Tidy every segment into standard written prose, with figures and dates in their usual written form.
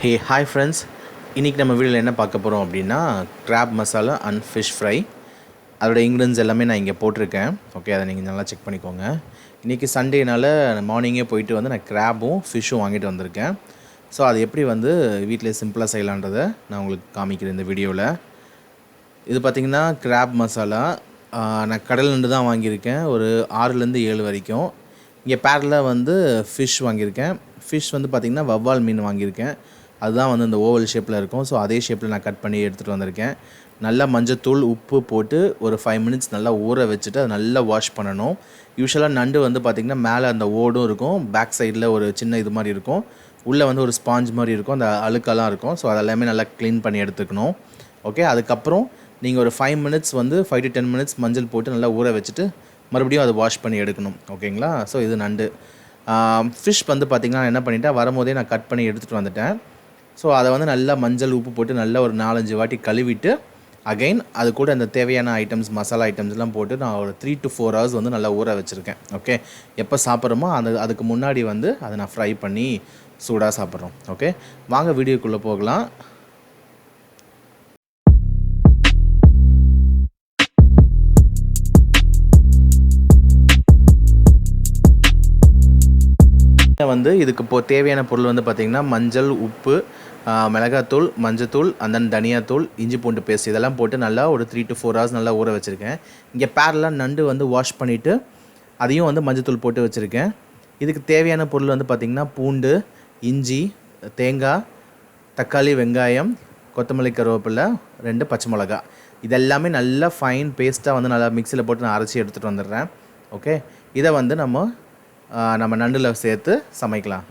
Hey hi friends, இன்றைக்கி நம்ம வீடியோவில் என்ன பார்க்க போகிறோம் அப்படின்னா crab masala and fish fry. அதோட இன்க்ரீடியன்ஸ் எல்லாமே நான் இங்கே போட்டிருக்கேன். ஓகே, அதை நீங்கள் நல்லா செக் பண்ணிக்கோங்க. இன்றைக்கி சண்டேனால் மார்னிங்கே போயிட்டு வந்து நான் கிராப்பும் ஃபிஷ்ஷும் வாங்கிட்டு வந்திருக்கேன். ஸோ அது எப்படி வந்து வீட்டிலே சிம்பிளாக செய்யலான்றதை நான் உங்களுக்கு காமிக்கிறேன் இந்த வீடியோவில். இது பார்த்திங்கன்னா கிராப் மசாலா நான் கடல்லேருந்து தான் வாங்கியிருக்கேன். ஒரு 6லேருந்து 7 வரைக்கும். இங்கே பேரில் வந்து ஃபிஷ் வாங்கியிருக்கேன். ஃபிஷ் வந்து பார்த்திங்கன்னா வவ்வால் மீன் வாங்கியிருக்கேன். அதுதான் வந்து இந்த ஓவல் ஷேப்பில் இருக்கும். ஸோ அதே ஷேப்பில் நான் கட் பண்ணி எடுத்துகிட்டு வந்திருக்கேன். நல்லா மஞ்சத்தூள் உப்பு போட்டு ஒரு 5 மினிட்ஸ் நல்லா ஊற வச்சுட்டு அதை நல்லா வாஷ் பண்ணணும். யூஸ்வலாக நண்டு வந்து பார்த்திங்கன்னா மேலே அந்த ஓடும் இருக்கும், பேக் சைடில் ஒரு சின்ன இது மாதிரி இருக்கும், உள்ளே வந்து ஒரு ஸ்பாஞ்ச் மாதிரி இருக்கும், அந்த அழுக்கெல்லாம் இருக்கும். ஸோ அதெல்லாமே நல்லா க்ளீன் பண்ணி எடுத்துக்கணும். ஓகே, அதுக்கப்புறம் நீங்கள் ஒரு 5 மினிட்ஸ் வந்து 5 to 10 மினிட்ஸ் மஞ்சள் போட்டு நல்லா ஊற வச்சுட்டு மறுபடியும் அதை வாஷ் பண்ணி எடுக்கணும். ஓகேங்களா? ஸோ இது நண்டு. ஃபிஷ் வந்து பார்த்திங்கன்னா என்ன பண்ணிட்டேன், வரும்போதே நான் கட் பண்ணி எடுத்துகிட்டு வந்துட்டேன். ஸோ அதை வந்து நல்லா மஞ்சள் உப்பு போட்டு நல்லா ஒரு 4-5 வாட்டி கழுவிட்டு அகைன் அது கூட அந்த தேவையான ஐட்டம்ஸ் மசாலா ஐட்டம்ஸ்லாம் போட்டு நான் ஒரு 3 to 4 hours வந்து நல்லா ஊற வச்சுருக்கேன். ஓகே, எப்போ சாப்பிட்றோமோ அதுக்கு முன்னாடி வந்து அதை நான் ஃப்ரை பண்ணி சூடாக சாப்பிட்றோம். ஓகே, வாங்க வீடியோக்குள்ளே போகலாம். வந்து இதுக்கு தேவையான பொருள் வந்து பார்த்திங்கன்னா மஞ்சள், உப்பு, மிளகாத்தூள், மஞ்சத்தூள், அந்த தனியாத்தூள், இஞ்சி பூண்டு பேஸ்ட் இதெல்லாம் போட்டு நல்லா ஒரு 3 to 4 hours நல்லா ஊற வச்சுருக்கேன். இங்கே பேரலாக நண்டு வந்து வாஷ் பண்ணிவிட்டு அதையும் வந்து மஞ்சத்தூள் போட்டு வச்சுருக்கேன். இதுக்கு தேவையான பொருள் வந்து பார்த்திங்கன்னா பூண்டு, இஞ்சி, தேங்காய், தக்காளி, வெங்காயம், கொத்தமல்லி, கருவேப்பிலை, 2 பச்சை மிளகா. இதெல்லாமே நல்லா ஃபைன் பேஸ்ட்டாக வந்து நல்லா மிக்சியில் போட்டு நான் அரைச்சி எடுத்துகிட்டு வந்துடுறேன். ஓகே, இதை வந்து நம்ம நண்டில் சேர்த்து சமைக்கலாம்.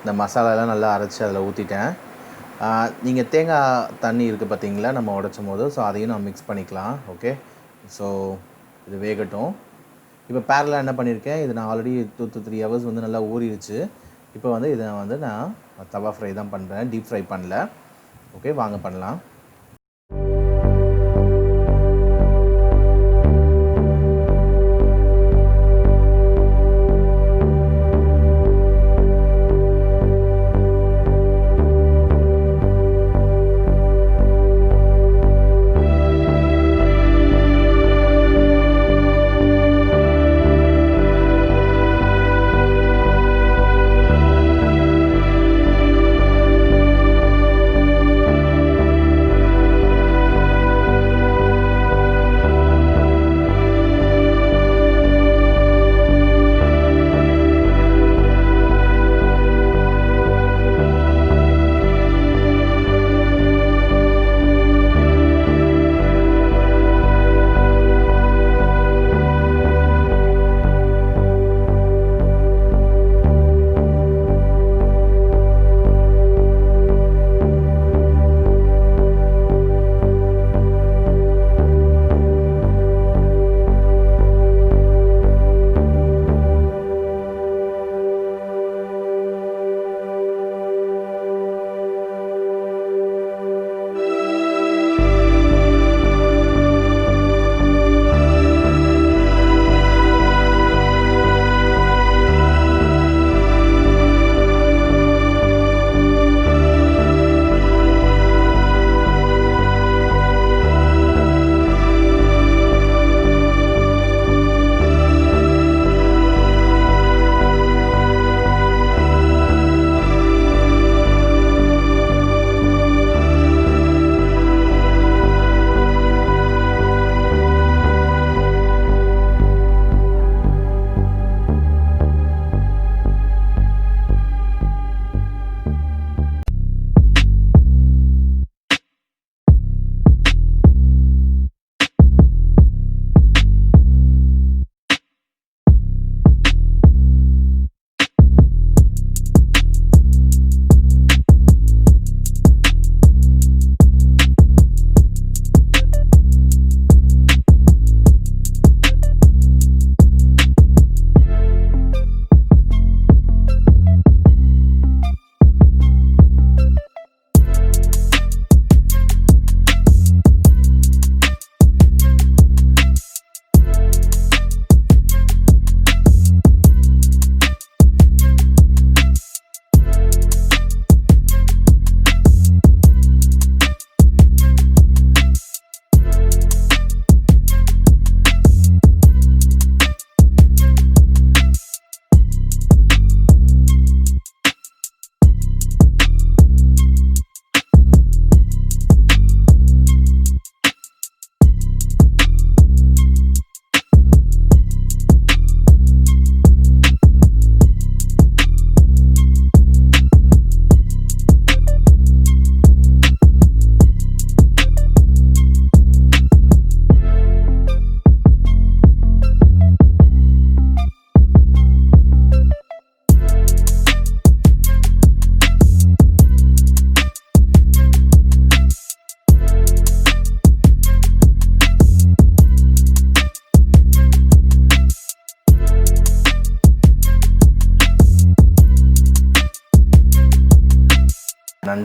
இந்த மசாலாலாம் நல்லா அரைச்சி அதில் ஊற்றிட்டேன். நீங்கள் தேங்காய் தண்ணி இருக்குது பார்த்தீங்களா, நம்ம உடைச்சும் போது, ஸோ அதையும் நான் மிக்ஸ் பண்ணிக்கலாம். ஓகே, ஸோ இது வேகட்டும். இப்போ பேரலாக என்ன பண்ணியிருக்கேன், இது நான் ஆல்ரெடி 2 to 3 hours வந்து நல்லா ஊறிடுச்சு. இப்போ வந்து இதை வந்து நான் தவா ஃப்ரை தான் பண்ணுறேன், டீப் ஃப்ரை பண்ணல. ஓகே, வாங்க பண்ணலாம்.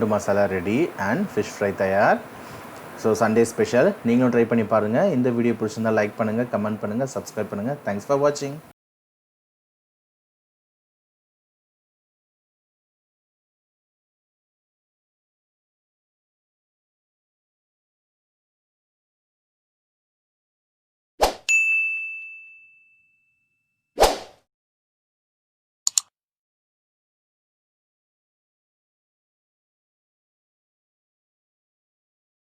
நண்டு masala ready and fish fry தயார். So Sunday special. நீங்களும் ட்ரை பண்ணி பாருங்கள். இந்த வீடியோ பிடிச்சிருந்தால் லைக் பண்ணுங்கள், கமெண்ட் பண்ணுங்கள், சப்ஸ்கிரைப் பண்ணுங்கள். தேங்க்ஸ் ஃபார் வாட்சிங்.